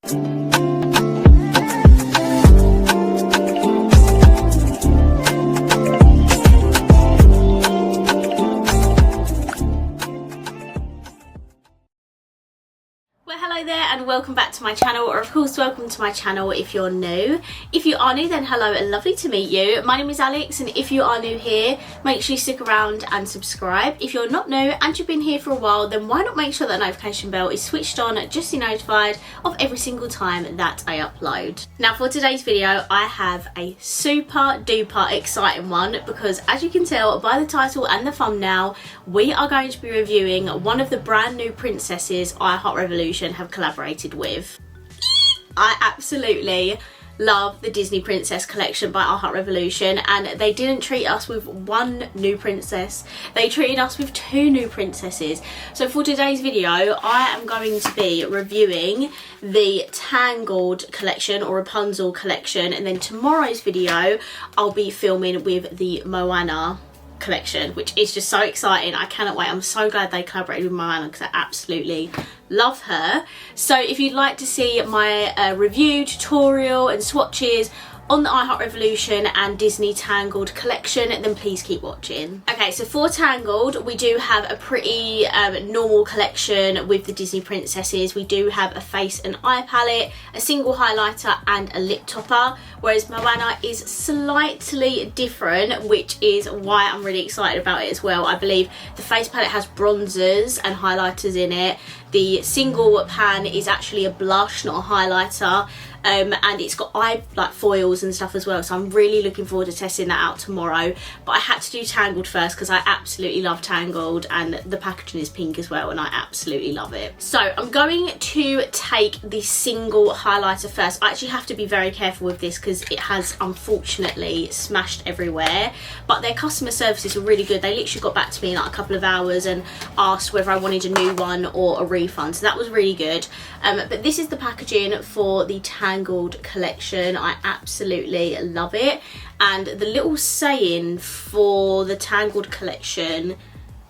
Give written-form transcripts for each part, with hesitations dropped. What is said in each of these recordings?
Hello there and welcome back to my channel, or of course welcome to my channel if you're new. If you are new, then hello and lovely to meet you. My name is Alex, and if you are new here, make sure you stick around and subscribe. If you're not new and you've been here for a while, then why not make sure that notification bell is switched on just to be notified of every single time that I upload. Now for today's video, I have a super duper exciting one because, as you can tell by the title and the thumbnail, we are going to be reviewing one of the brand new princesses Revolution have collaborated with. I absolutely love the Disney Princess collection by Revolution, and they didn't treat us with one new princess, they treated us with two new princesses. So for today's video, I am going to be reviewing the Tangled collection or Rapunzel collection, and then tomorrow's video I'll be filming with the Moana collection, which is just so exciting. I cannot wait. I'm so glad they collaborated with Moana because I absolutely love her. So if you'd like to see my review, tutorial and swatches on the Revolution and Disney Tangled collection, then please keep watching. Okay, so for Tangled, we do have a pretty normal collection with the Disney princesses. We do have a face and eye palette, a single highlighter and a lip topper, whereas Moana is slightly different, which is why I'm really excited about it as well. I believe the face palette has bronzers and highlighters in it. The single pan is actually a blush, not a highlighter. And it's got eye foils and stuff as well, so I'm really looking forward to testing that out tomorrow. But I had to do Tangled first because I absolutely love Tangled, and the packaging is pink as well and I absolutely love it. So I'm going to take the single highlighter first. I actually have to be very careful with this because it has unfortunately smashed everywhere, but their customer services are really good. They literally got back to me in like a couple of hours and asked whether I wanted a new one or a refund, so that was really good. But this is the packaging for the Tangled collection. I absolutely love it, and the little saying for the Tangled collection,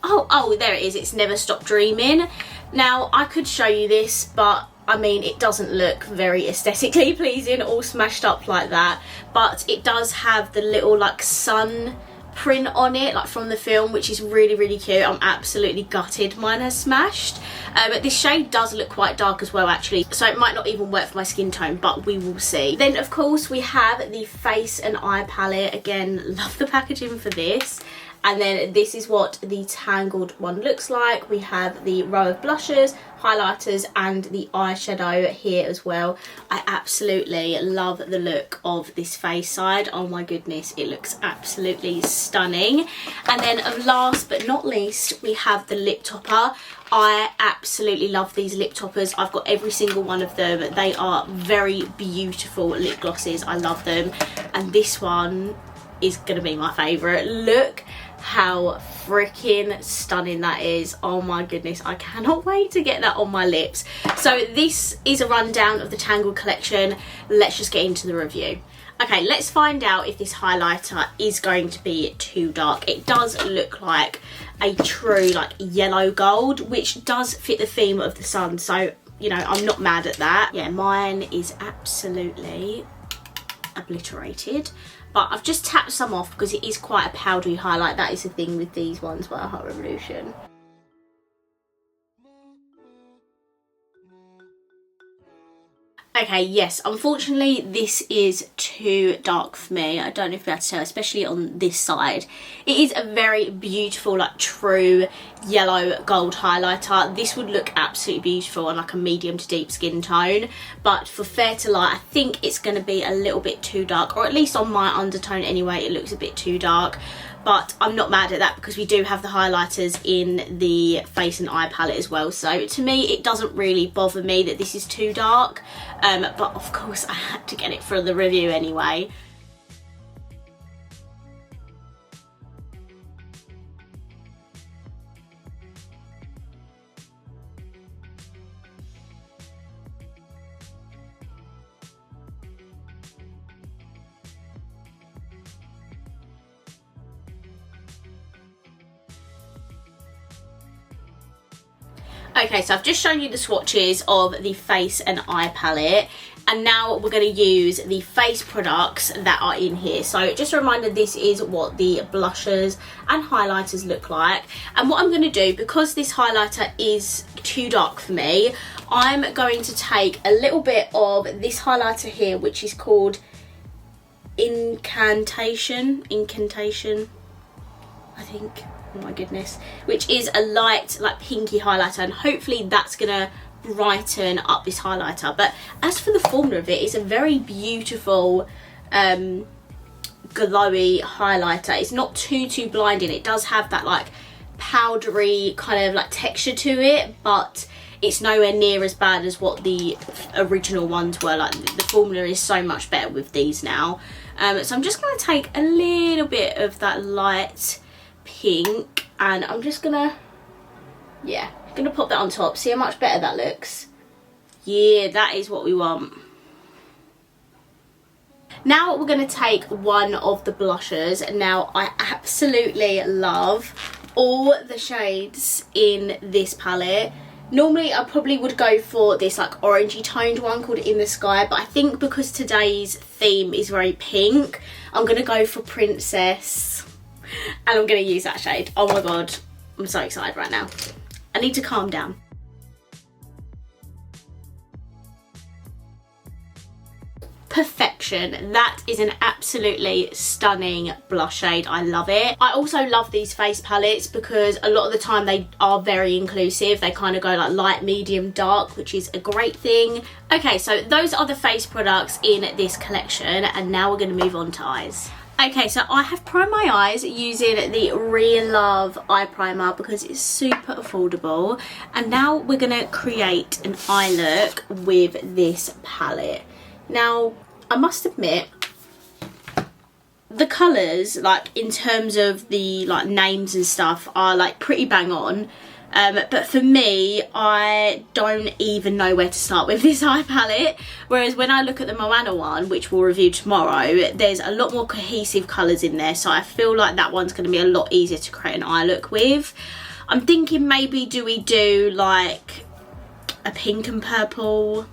oh there it is, it's never stop dreaming. Now I could show you this, but I mean it doesn't look very aesthetically pleasing all smashed up like that, but it does have the little like sun print on it like from the film, which is really cute. I'm absolutely gutted mine has smashed. But this shade does look quite dark as well actually, so it might not even work for my skin tone, but we will see. Then of course we have the face and eye palette. Again, love the packaging for this. And then this is what the Tangled one looks like. We have the row of blushes, highlighters and the eyeshadow here as well. I absolutely love the look of this face side. Oh my goodness, it looks absolutely stunning. And then last but not least, we have the lip topper. I absolutely love these lip toppers. I've got every single one of them. They are very beautiful lip glosses. I love them. And this one is gonna be my favourite. Look how freaking stunning that is. Oh my goodness, I cannot wait to get that on my lips. So this is a rundown of the Tangled collection. Let's just get into the review. Okay, let's find out if this highlighter is going to be too dark. It does look like a true like yellow gold, which does fit the theme of the sun, so you know, I'm not mad at that. Yeah, mine is absolutely obliterated, but I've just tapped some off because it is quite a powdery highlight. That is the thing with these ones by Revolution. Okay, yes, unfortunately this is too dark for me. I don't know if you'll be able to tell, especially on this side. It is a very beautiful, like true yellow gold highlighter. This would look absolutely beautiful on like a medium to deep skin tone, but for fair to light, I think it's going to be a little bit too dark, or at least on my undertone anyway, it looks a bit too dark. But I'm not mad at that because we do have the highlighters in the face and eye palette as well. So to me, it doesn't really bother me that this is too dark. But of course, I had to get it for the review anyway. Okay, so I've just shown you the swatches of the face and eye palette, and now we're going to use the face products that are in here. So just a reminder, this is what the blushers and highlighters look like. And what I'm going to do, because this highlighter is too dark for me, I'm going to take a little bit of this highlighter here, which is called Incantation, I think. Oh my goodness, which is a light like pinky highlighter, and hopefully that's gonna brighten up this highlighter. But as for the formula of it, it's a very beautiful glowy highlighter. It's not too blinding. It does have that like powdery kind of like texture to it, but it's nowhere near as bad as what the original ones were. Like the formula is so much better with these now. So I'm just going to take a little bit of that light pink, and I'm just gonna pop that on top. See how much better that looks? Yeah, that is what we want. Now we're going to take one of the blushers. Now I absolutely love all the shades in this palette. Normally I probably would go for this like orangey toned one called In the Sky, but I think because today's theme is very pink, I'm going to go for Princess, and I'm going to use that shade. Oh my god, I'm so excited right now. I need to calm down. Perfection. That is an absolutely stunning blush shade. I love it. I also love these face palettes because a lot of the time they are very inclusive. They kind of go like light, medium, dark, which is a great thing. Okay, so those are the face products in this collection, and now we're going to move on to eyes. Okay, so I have primed my eyes using the Real Love eye primer because it's super affordable, and now we're going to create an eye look with this palette. Now, I must admit, the colours, like in terms of the like names and stuff, are like pretty bang on. But for me, I don't even know where to start with this eye palette. Whereas when I look at the Moana one, which we'll review tomorrow, there's a lot more cohesive colours in there. So I feel like that one's going to be a lot easier to create an eye look with. I'm thinking maybe do we do like a pink and purple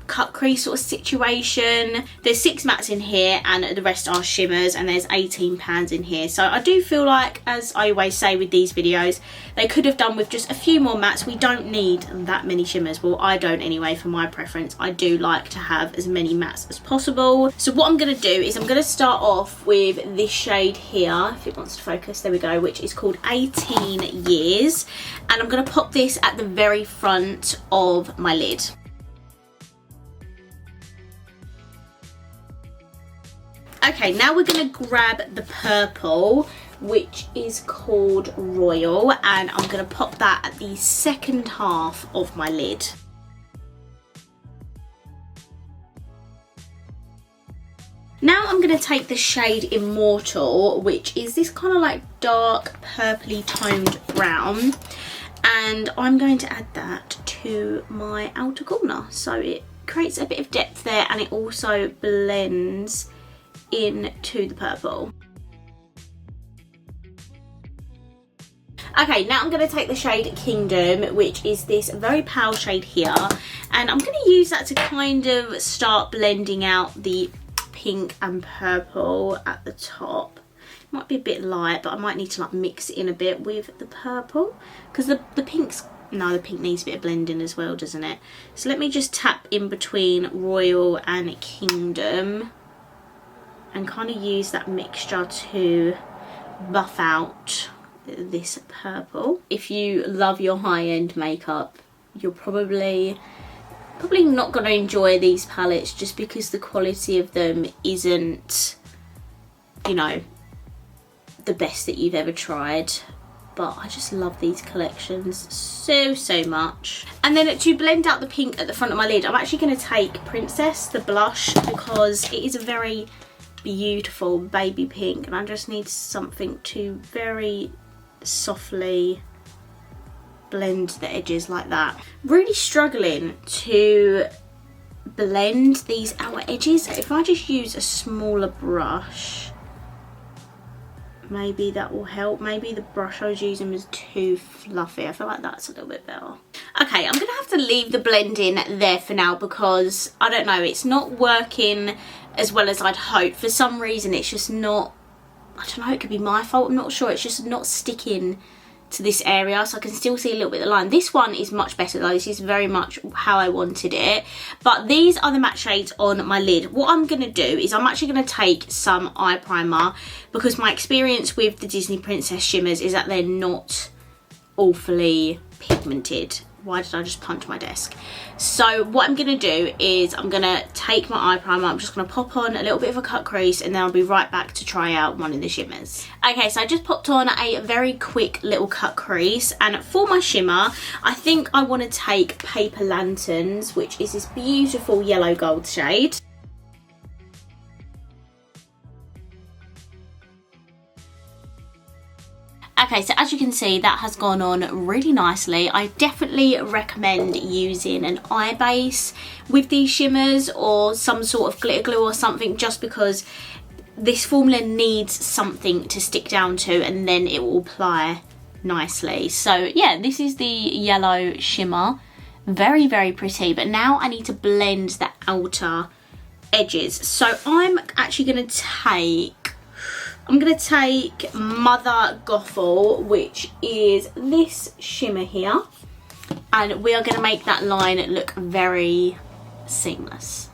cut crease sort of situation. There's 6 mattes in here and the rest are shimmers, and there's 18 pans in here. So I do feel like, as I always say with these videos, they could have done with just a few more mattes. We don't need that many shimmers. Well, I don't anyway. For my preference, I do like to have as many mattes as possible. So what I'm going to do is I'm going to start off with this shade here, if it wants to focus, there we go, which is called 18 Years, and I'm going to pop this at the very front of my lid. Okay, now we're going to grab the purple, which is called Royal, and I'm going to pop that at the second half of my lid. Now I'm going to take the shade Immortal, which is this kind of like dark purpley toned brown, and I'm going to add that to my outer corner. So it creates a bit of depth there, and it also blends into the purple. Okay, now I'm going to take the shade Kingdom, which is this very pale shade here, and I'm going to use that to kind of start blending out the pink and purple at the top. It might be a bit light, but I might need to like mix it in a bit with the purple, because the pink's, no, the pink needs a bit of blending as well, doesn't it? So let me just tap in between Royal and Kingdom and kind of use that mixture to buff out this purple. If you love your high-end makeup, you're probably not going to enjoy these palettes just because the quality of them isn't, you know, the best that you've ever tried. But I just love these collections so much. And then to blend out the pink at the front of my lid, I'm actually going to take Princess, the blush, because it is a very beautiful baby pink, and I just need something to very softly blend the edges like that. Really struggling to blend these outer edges. If I just use a smaller brush, maybe that will help. Maybe the brush I was using was too fluffy. I feel like that's a little bit better. Okay, I'm gonna have to leave the blending there for now because I don't know, it's not working as well as I'd hoped. For some reason it's just not, I don't know, it could be my fault, I'm not sure, it's just not sticking to this area, so I can still see a little bit of the line. This one is much better though. This is very much how I wanted it. But these are the matte shades on my lid. What I'm going to do is I'm actually going to take some eye primer because my experience with the Disney Princess shimmers is that they're not awfully pigmented. Why did I just punch my desk? So what I'm going to do is I'm going to take my eye primer, I'm just going to pop on a little bit of a cut crease, and then I'll be right back to try out one of the shimmers. Okay, so I just popped on a very quick little cut crease, and for my shimmer I think I want to take Paper Lanterns, which is this beautiful yellow gold shade. Okay, so as you can see, that has gone on really nicely. I definitely recommend using an eye base with these shimmers or some sort of glitter glue or something, just because this formula needs something to stick down to and then it will apply nicely. So yeah, this is the yellow shimmer. Very, very pretty. But now I need to blend the outer edges. So I'm actually going to take Mother Gothel, which is this shimmer here, and we are going to make that line look very seamless.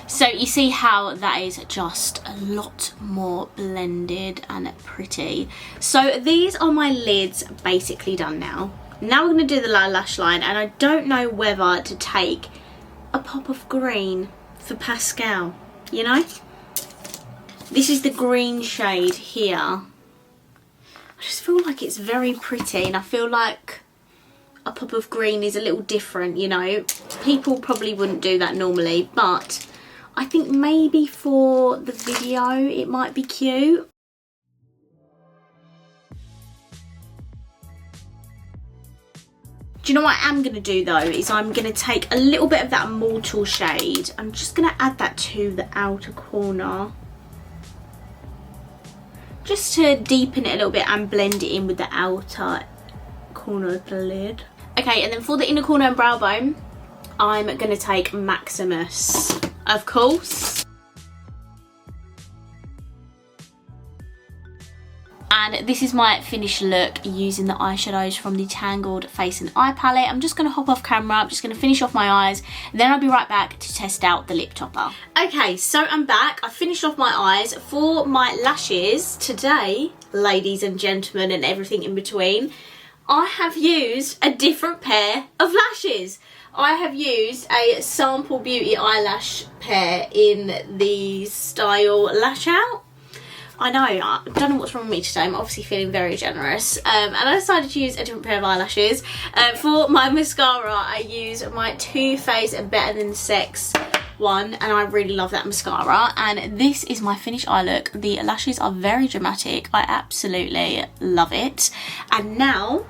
So you see how that is just a lot more blended and pretty. So these are my lids basically done now. Now we're going to do the lash line, and I don't know whether to take a pop of green for Pascal, you know? This is the green shade here. I just feel like it's very pretty, and I feel like a pop of green is a little different, you know? People probably wouldn't do that normally, but I think maybe for the video it might be cute. Do you know what I am going to do though, is I'm going to take a little bit of that Mortal shade. I'm just going to add that to the outer corner, just to deepen it a little bit and blend it in with the outer corner of the lid. Okay, and then for the inner corner and brow bone, I'm going to take Maximus, of course. And this is my finished look using the eyeshadows from the Tangled Face and Eye palette. I'm just going to hop off camera, I'm just going to finish off my eyes, and then I'll be right back to test out the lip topper. Okay, so I'm back. I finished off my eyes. For my lashes today, ladies and gentlemen and everything in between, I have used a different pair of lashes. I have used a Sample Beauty eyelash pair in the style Lash Out. I know, I don't know what's wrong with me today. I'm obviously feeling very generous. And I decided to use a different pair of eyelashes. For my mascara, I use my Too Faced Better Than Sex one, and I really love that mascara. And this is my finished eye look. The lashes are very dramatic. I absolutely love it. And now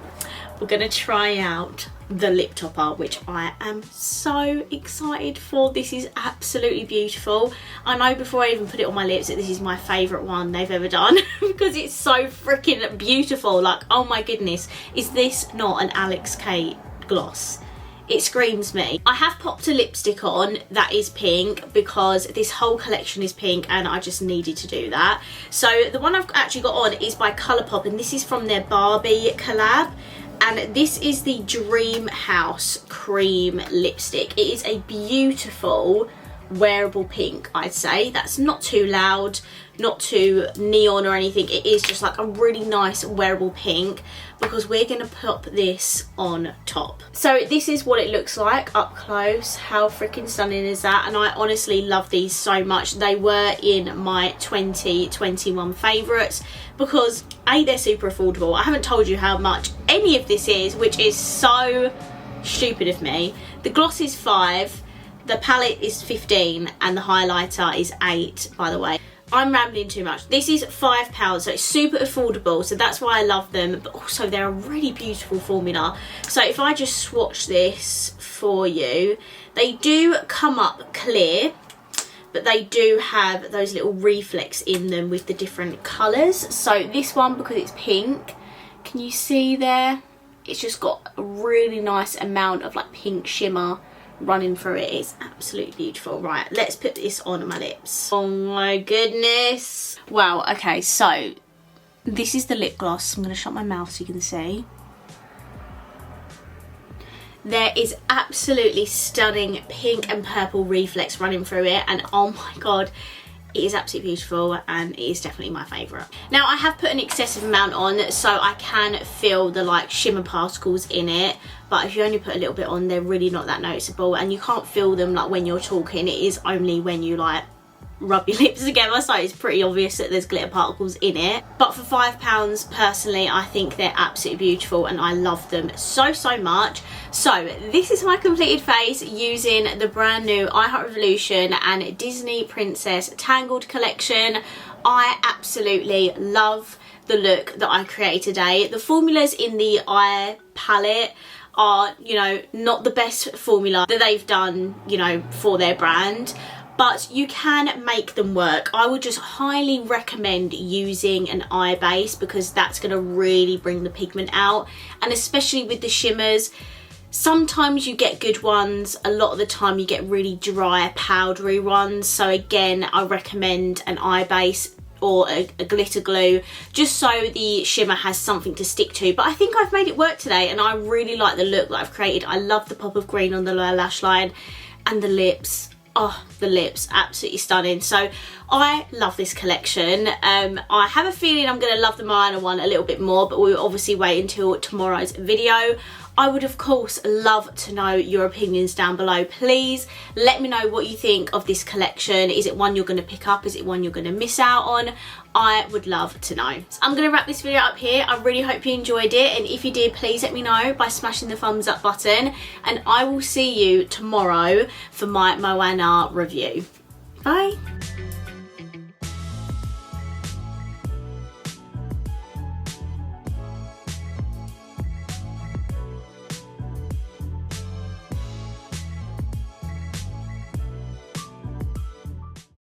we're going to try out the lip topper, which I am so excited for. This is absolutely beautiful. I know before I even put it on my lips that this is my favourite one they've ever done because it's so freaking beautiful. Like, oh my goodness, is this not an Alixkate gloss? It screams me. I have popped a lipstick on that is pink because this whole collection is pink and I just needed to do that. So the one I've actually got on is by Colourpop, and this is from their Barbie collab. And this is the Dream House Cream lipstick. It is a beautiful wearable pink, I'd say. That's not too loud, not too neon or anything. It is just like a really nice wearable pink, because we're going to pop this on top. So this is what it looks like up close. How freaking stunning is that? And I honestly love these so much. They were in my 2021 favourites because A, they're super affordable. I haven't told you how much any of this is, which is so stupid of me. The gloss is £5, the palette is 15, and the highlighter is 8, by the way. I'm rambling too much. This is £5, so it's super affordable, so that's why I love them, but also they're a really beautiful formula. So if I just swatch this for you, they do come up clear, but they do have those little reflex in them with the different colours. So this one, because it's pink, can you see there? It's just got a really nice amount of like pink shimmer running through it. It's absolutely beautiful. Right, let's put this on my lips. Oh my goodness. Wow, okay, so this is the lip gloss. I'm going to shut my mouth so you can see. There is absolutely stunning pink and purple reflex running through it, and oh my god, it is absolutely beautiful, and it is definitely my favourite. Now I have put an excessive amount on so I can feel the like shimmer particles in it, but if you only put a little bit on, they're really not that noticeable, and you can't feel them like when you're talking. It is only when you like rub your lips together, so it's pretty obvious that there's glitter particles in it. But for £5, personally, I think they're absolutely beautiful and I love them so much. So this is my completed face using the brand new I Heart Revolution and Disney Princess Tangled collection. I absolutely love the look that I created today. The formulas in the eye palette are, you know, not the best formula that they've done, you know, for their brand, but you can make them work. I would just highly recommend using an eye base because that's going to really bring the pigment out, and especially with the shimmers, sometimes you get good ones, a lot of the time you get really dry powdery ones. So again, I recommend an eye base or a glitter glue, just so the shimmer has something to stick to. But I think I've made it work today, and I really like the look that I've created. I love the pop of green on the lower lash line, and the lips. Oh, the lips, absolutely stunning. So I love this collection. I have a feeling I'm going to love the eyeliner one a little bit more, but we'll obviously wait until tomorrow's video. I would of course love to know your opinions down below. Please let me know what you think of this collection. Is it one you're going to pick up? Is it one you're going to miss out on? I would love to know. So I'm going to wrap this video up here. I really hope you enjoyed it, and if you did, please let me know by smashing the thumbs up button, and I will see you tomorrow for my Moana review. Bye.